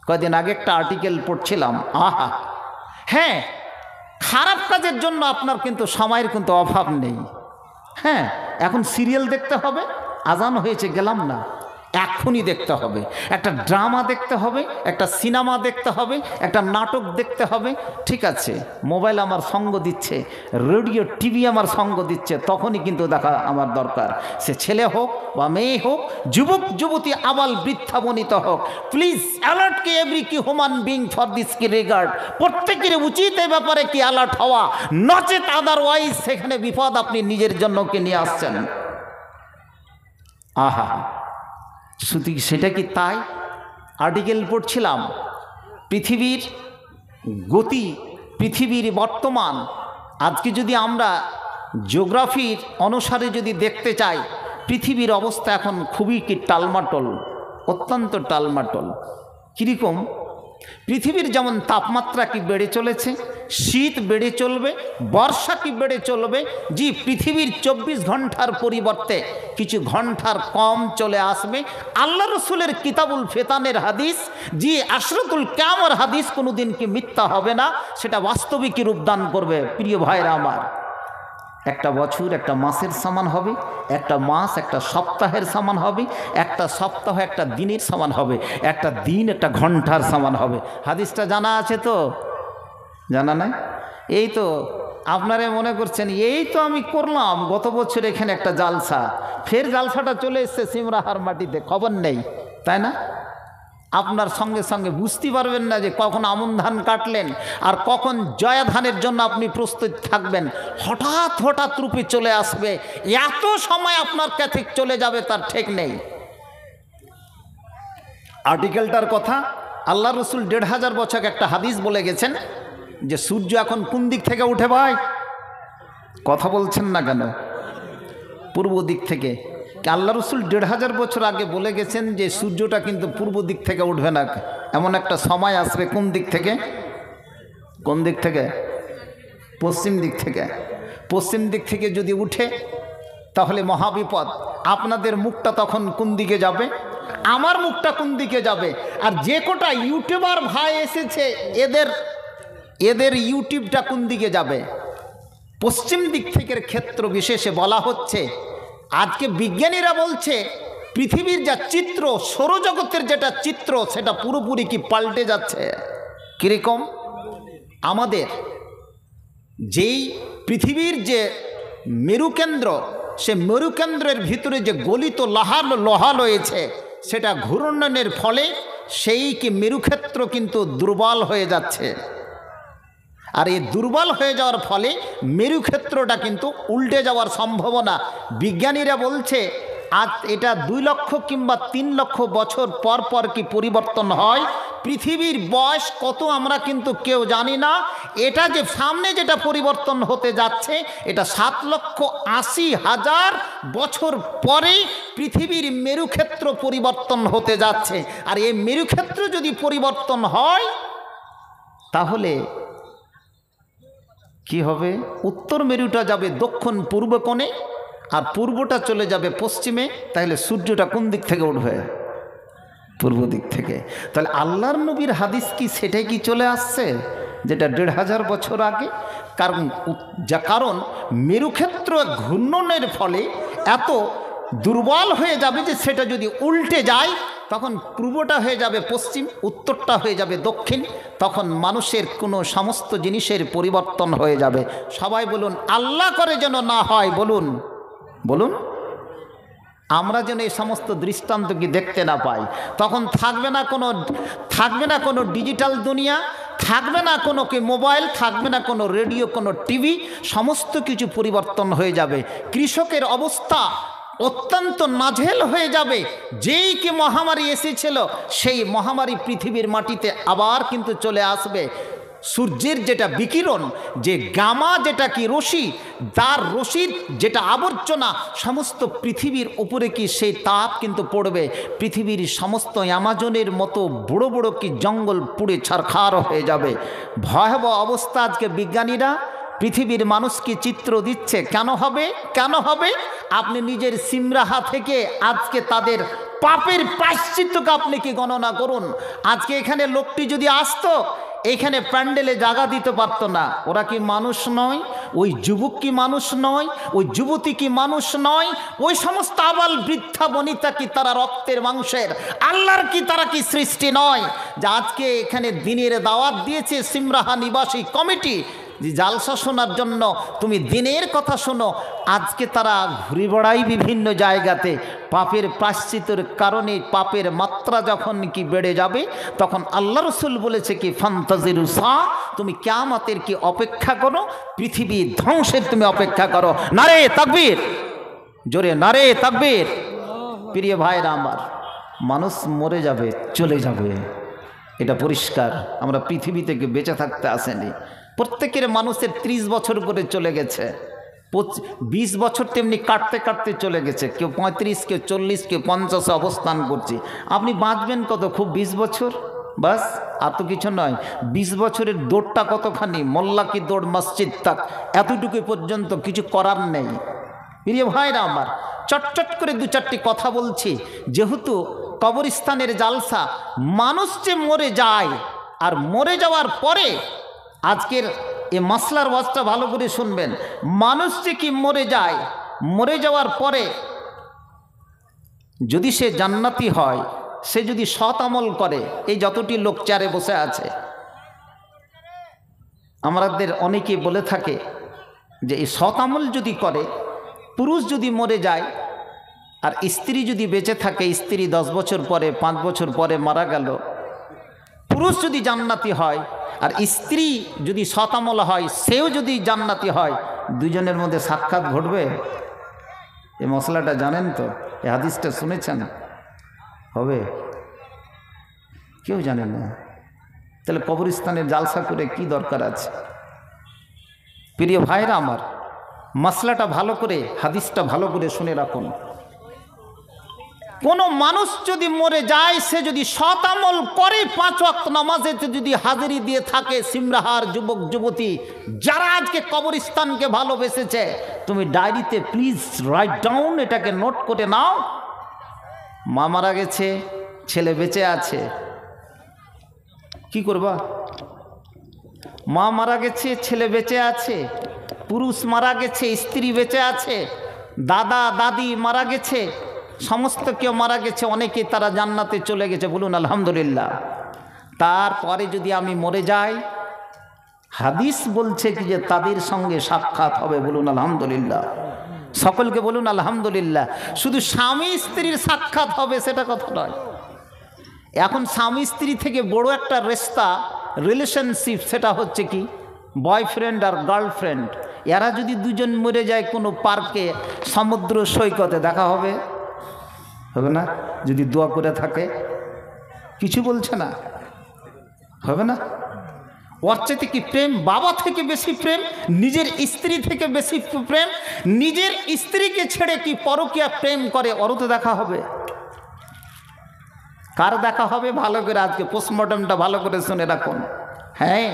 কয়েকদিন আগে একটা আর্টিকেল পড়ছিলাম, আহা, হ্যাঁ, খারাপ কাজের জন্য আপনার কিন্তু সময়ের কিন্তু অভাব নেই। হ্যাঁ, এখন সিরিয়াল দেখতে হবে, আজান হয়েছে গেলাম না, এখনই দেখতে হবে। একটা ড্রামা দেখতে হবে, একটা সিনেমা দেখতে হবে, একটা নাটক দেখতে হবে। ঠিক আছে, মোবাইল আমার সঙ্গ দিচ্ছে, রেডিও টিভি আমার সঙ্গ দিচ্ছে, তখনই কিন্তু দেখা আমার দরকার। সে ছেলে হোক বা মেয়ে হোক, যুবক যুবতী, আবাল বৃদ্ধা বনিত হোক, প্লিজ অ্যালার্ট কে এভরি কি হিউম্যান বিং ফর দিস কি রিগার্ড। প্রত্যেকের উচিত এই ব্যাপারে কি অ্যালার্ট হওয়া, নচেত আদারওয়াইজ সেখানে বিপদ আপনি নিজের জন্য কে নিয়ে আসছেন। আহা, শুধু সেটা কি তাই? আর্টিকেল পড়ছিলাম, পৃথিবীর গতি, পৃথিবীর বর্তমান, আজকে যদি আমরা জিওগ্রাফির অনুসারে যদি দেখতে চাই, পৃথিবীর অবস্থা এখন খুবই কি টালমাটল, অত্যন্ত টালমাটল। কীরকম? পৃথিবীর যেমন তাপমাত্রা কি বেড়ে চলেছে, শীত বেড়ে চলবে, বর্ষা কি বেড়ে চলবে। জি, পৃথিবীর 24 ঘন্টার পরিবর্তে কিছু ঘন্টার কম চলে আসবে। আল্লাহ রসুলের কিতাবুল ফেতানের হাদিস, জি আশরাতুল কিয়ামর হাদিস কোনোদিন কি মিথ্যা হবে না, সেটা বাস্তবিক রূপদান করবে। প্রিয় ভাইরা আমার, একটা বছর একটা মাসের সমান হবে, একটা মাস একটা সপ্তাহের সমান হবে, একটা সপ্তাহ একটা দিনের সমান হবে, একটা দিন একটা ঘন্টার সমান হবে। হাদিসটা জানা আছে তো? জানা নাই? এই তো আপনারা মনে করছেন এই তো আমি করলাম গত বছর এখানে একটা জালসা, ফের জালসাটা চলে এসছে সিমরাহার মাটিতে, খবর নেই, তাই না? আপনার সঙ্গে সঙ্গে বুঝতে পারবেন না যে কখন আমন ধান কাটলেন আর কখন জয়া ধানের জন্য আপনি প্রস্তুত থাকবেন। হঠাৎ হঠাৎ রূপে চলে আসবে, এত সময় আপনার কাছে চলে যাবে তার ঠিক নেই। আর্টিকেলটার কথা, আল্লাহ রসুল 1500 বছর একটা হাদিস বলে গেছেন যে সূর্য এখন কোন দিক থেকে উঠে ভাই? কথা বলছেন না কেন? পূর্ব দিক থেকে। আল্লাহ রসুল 1500 বছর আগে বলে গেছেন যে সূর্যটা কিন্তু পূর্ব দিক থেকে উঠবে না, এমন একটা সময় আসবে। কোন দিক থেকে? কোন দিক থেকে? পশ্চিম দিক থেকে। পশ্চিম দিক থেকে যদি উঠে তাহলে মহাবিপদ। আপনাদের মুখটা তখন কোন দিকে যাবে? আমার মুখটা কোন দিকে যাবে? আর যে কটা ইউটিউবার ভাই এসেছে এদের ইউটিউবটা কোন দিকে যাবে? পশ্চিম দিক থেকে ক্ষেত্র বিশেষে বলা হচ্ছে। আজকে বিজ্ঞানীরা বলছে পৃথিবীর যা চিত্র, সৌরজগতের যেটা চিত্র, সেটা পুরোপুরি কি পাল্টে যাচ্ছে। কীরকম? আমাদের যেই পৃথিবীর যে মেরুকেন্দ্র, সে মেরুকেন্দ্রের ভিতরে যে গলিত লোহা রয়েছে, সেটা ঘূর্ণনের ফলে সেই কি মেরুক্ষেত্র কিন্তু দুর্বল হয়ে যাচ্ছে। আর এই দুর্বল হয়ে যাওয়ার ফলে মেরুক্ষেত্রটা কিন্তু উল্টে যাওয়ার সম্ভাবনা। বিজ্ঞানীরা বলছে আজ এটা 2 লক্ষ কিংবা 3 লক্ষ বছর পর পর কি পরিবর্তন হয়। পৃথিবীর বয়স কত আমরা কিন্তু কেউ জানি না। এটা যে সামনে যেটা পরিবর্তন হতে যাচ্ছে, এটা 7,80,000 বছর পরে পৃথিবীর মেরুক্ষেত্র পরিবর্তন হতে যাচ্ছে। আর এই মেরুক্ষেত্র যদি পরিবর্তন হয় তাহলে কি হবে? উত্তর মেরুটা যাবে দক্ষিণ পূর্ব কোণে আর পূর্বটা চলে যাবে পশ্চিমে। তাহলে সূর্যটা কোন দিক থেকে উঠবে? পূর্ব দিক থেকে। তাহলে আল্লাহর নবীর হাদিস কি সেটাই কি চলে আসছে যেটা 1500 বছর আগে? কারণ মেরুক্ষেত্র ঘূর্ণনের ফলে এত দুর্বল হয়ে যাবে যে সেটা যদি উল্টে যায় তখন পূর্বটা হয়ে যাবে পশ্চিম, উত্তরটা হয়ে যাবে দক্ষিণ। তখন মানুষের কোনো সমস্ত জিনিসের পরিবর্তন হয়ে যাবে। সবাই বলুন আল্লাহ করে যেন না হয়। বলুন বলুন, আমরা যেন এই সমস্ত দৃষ্টান্ত কি দেখতে না পাই। তখন থাকবে না কোনো ডিজিটাল দুনিয়া, থাকবে না কোনো কি মোবাইল, থাকবে না কোনো রেডিও, কোনো টিভি, সমস্ত কিছু পরিবর্তন হয়ে যাবে। কৃষকের অবস্থা অত্যন্ত নাজেহাল হয়ে যাবে। যেই কি মহামারী এসেছিল সেই মহামারী পৃথিবীর মাটিতে আবার কিন্তু চলে আসবে। সূর্যের যেটা বিকিরণ, যে গামা যেটা কি রশ্মি, তার রশ্মির যেটা আবর্জনা সমস্ত পৃথিবীর উপরে কি সেই তাপ কিন্তু পড়বে। পৃথিবীর সমস্ত অ্যামাজনের মতো বড় বড় কি জঙ্গল পুড়ে ছারখার হয়ে যাবে। ভয়াবহ অবস্থা। আজকে বিজ্ঞানীরা পৃথিবীর মানুষকে চিত্র দিচ্ছে। কেন হবে? আপনি নিজের সিমরাহা থেকে আজকে তাদের পাপের প্রায়শ্চিত্তকে আপনি কি গণনা করুন। আজকে এখানে লোকটি যদি আসতো, এখানে প্যান্ডেলে জায়গা দিতে পারতো না। ওরা কি মানুষ নয়? ওই যুবক কি মানুষ নয়? ওই যুবতী কি মানুষ নয়? ওই সমস্ত আবাল বৃদ্ধা বনিতা কি তারা রক্তের মাংসের? আল্লাহর কি তারা কি সৃষ্টি নয়? যে আজকে এখানে দিনের দাওয়াত দিয়েছে সিমরাহা নিবাসী কমিটি, যে জালসা শোনার জন্য তুমি দিনের কথা শোনো। আজকে তারা ঘুরে বেড়ায় বিভিন্ন জায়গাতে। পাপের প্রায়শ্চিত্তের কারণে পাপের মাত্রা যখন কি বেড়ে যাবে, তখন আল্লাহ রসুল বলেছে কি ফান্তাজিরু সা, তুমি কিয়ামতের কি অপেক্ষা করো, পৃথিবী ধ্বংসের তুমি অপেক্ষা করো। নারে তাকবীর, জোরে নারে তাকবীর। প্রিয় ভাইরা আমার, মানুষ মরে যাবে, চলে যাবে, এটা পরিষ্কার। আমরা পৃথিবী থেকে বেঁচে থাকতে আসেনি। প্রত্যেকের মানুষের 30 বছর করে চলে গেছে, 20 বছর তেমনি কাটতে কাটতে চলে গেছে। কেউ 35, কেউ 40, কেউ 50 অবস্থান করছে। আপনি বাঁচবেন কত? খুব 20 বছর, বাস, আর তো কিছু নয়। 20 বছরের দৌড়টা কতখানি? মোল্লা কি দৌড় মসজিদ তাক, এতটুকু পর্যন্ত কিছু করার নেই। প্রিয় ভাইরা আমার, চটচট করে 2-4টি কথা বলছি। যেহেতু কবরস্থানের জালসা, মানুষ যে মরে যায়, আর মরে যাওয়ার পরে, আজকের এই মাসলার ওয়াজটা ভালো করে শুনবেন। মানুষ যে কি মরে যায়, মরে যাওয়ার পরে যদি সে জান্নাতি হয়, সে যদি সৎ আমল করে, এই যতটি লোক চেয়ারে বসে আছে, আমাদের অনেকে বলে থাকে যে এই সৎ আমল যদি করে, পুরুষ যদি মরে যায় আর স্ত্রী যদি বেঁচে থাকে, স্ত্রী 10 বছর পরে, 5 বছর পরে মারা গেল, পুরুষ যদি জান্নাতি হয় আর স্ত্রী যদি সৎ আমল হয়, সেও যদি জান্নাতি হয়, দুজনের মধ্যে সাক্ষাৎ ঘটবে। এই মশলাটা জানেন তো? এই হাদিসটা শুনেছেন? হবে? কেউ জানে না। তাহলে কবরস্থানের জালসা করে কি দরকার আছে? প্রিয় ভাইরা আমার, মশলাটা ভালো করে, হাদিসটা ভালো করে শুনে রাখুন। কোনো মানুষ যদি মরে যায়, সে যদি সৎ আমল করে, 5 ওয়াক্ত নামাজে যদি হাজিরি দিয়ে থাকে, সিমরাহার যুবক যুবতী যারা আজকে কবরস্থানকে ভালোবেসেছে, তুমি ডায়েরিতে প্লিজ রাইট ডাউন, এটাকে নোট করে নাও। মা মারা গেছে, ছেলে বেঁচে আছে, কি করবা? মা মারা গেছে, ছেলে বেঁচে আছে, পুরুষ মারা গেছে, স্ত্রী বেঁচে আছে, দাদা দাদি মারা গেছে, সমস্ত কেউ মারা গেছে, অনেকে তারা জান্নাতে চলে গেছে, বলুন আলহামদুলিল্লাহ। তারপরে যদি আমি মরে যাই, হাদিস বলছে কি যে তাদের সঙ্গে সাক্ষাৎ হবে, বলুন আলহামদুলিল্লাহ। সকলকে বলুন আলহামদুলিল্লাহ। শুধু স্বামী স্ত্রীর সাক্ষাৎ হবে সেটা কথা নয়। এখন স্বামী স্ত্রী থেকে বড় একটা রিলেশনশিপ, সেটা হচ্ছে কি বয়ফ্রেন্ড আর গার্লফ্রেন্ড। এরা যদি দুজন মরে যায় কোনো পার্কে, সমুদ্র সৈকতে, দেখা হবে? হবে না? যদি দোয়া করে থাকে, কিছু বলছে না, হবে না? ওর চাইতে কি প্রেম? বাবা থেকে বেশি প্রেম, নিজের স্ত্রী থেকে বেশি প্রেম, নিজের স্ত্রীকে ছেড়ে কি পরকীয়া প্রেম করে, ওরও তো দেখা হবে। কার দেখা হবে? ভালো করে আজকে পোস্টমর্টমটা ভালো করে শুনে রাখুন। হ্যাঁ,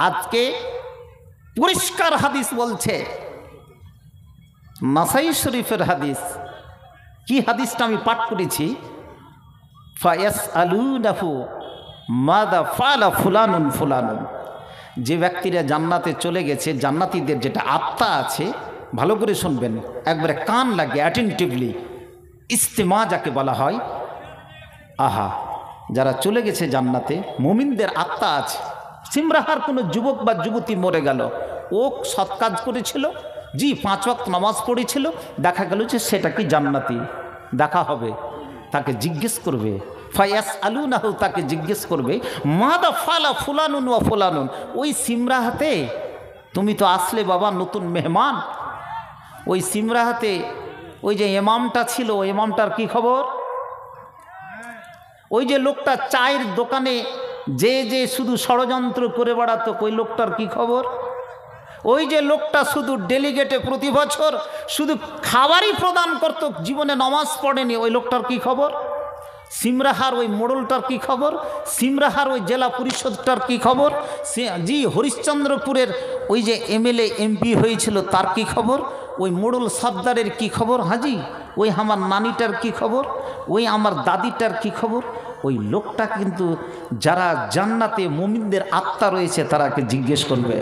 আজকে পরিষ্কার হাদিস বলছে, নাসাই শরীফের হাদিস। কি হাদিসটা আমি পাঠ করেছি? ফায়াসআলুনাহু মাযা ফাআলা ফুলানুন ফুলানুন। যে ব্যক্তিরা জান্নাতে চলে গেছে, জান্নাতীদের যেটা আত্মা আছে, ভালো করে শুনবেন, একবারে কান লাগে, অ্যাটেন্টিভলি, ইস্তেমা যাকে বলা হয়। আহা, যারা চলে গেছে জান্নাতে, মুমিনদের আত্মা আছে। সিমরাহার কোনো যুবক বা যুবতী মরে গেল, ও সৎ কাজ করেছিল, জি 5 ওয়াক্ত নামাজ পড়েছিল, দেখা গেল যে সেটা কি জান্নাতি। দেখা হবে, তাকে জিজ্ঞেস করবে, ফায়াসআলুনাহু, তাকে জিজ্ঞেস করবে, মাযা ফাআলা ফুলানুন ওয়া ফুলানুন। ওই সিমরাহাতে তুমি তো আসলে বাবা নতুন মেহমান, ওই সিমরাহাতে ওই যে ইমামটা ছিল, ওই ইমামটার কি খবর? ওই যে লোকটা চায়ের দোকানে যে শুধু ষড়যন্ত্র করে বেড়াতো, ওই লোকটার কি খবর? ওই যে লোকটা শুধু ডেলিগেটে প্রতি বছর শুধু খাবারই প্রদান করত, জীবনে নামাজ পড়েনি, ওই লোকটার কি খবর? সিমরাহার ওই মোড়লটার কি খবর? সিমরাহার ওই জেলা পরিষদটার কি খবর? জি হরিশ্চন্দ্রপুরের ওই যে এমএলএ এমপি হয়েছিল, তার কি খবর? ওই মোড়ল সর্দারের কি খবর? হাজি ওই আমার নানিটার কি খবর, ওই আমার দাদিটার কি খবর। ওই লোকটা কিন্তু যারা জান্নাতে মুমিনদের আত্মা রয়েছে তারাকে জিজ্ঞেস করবে।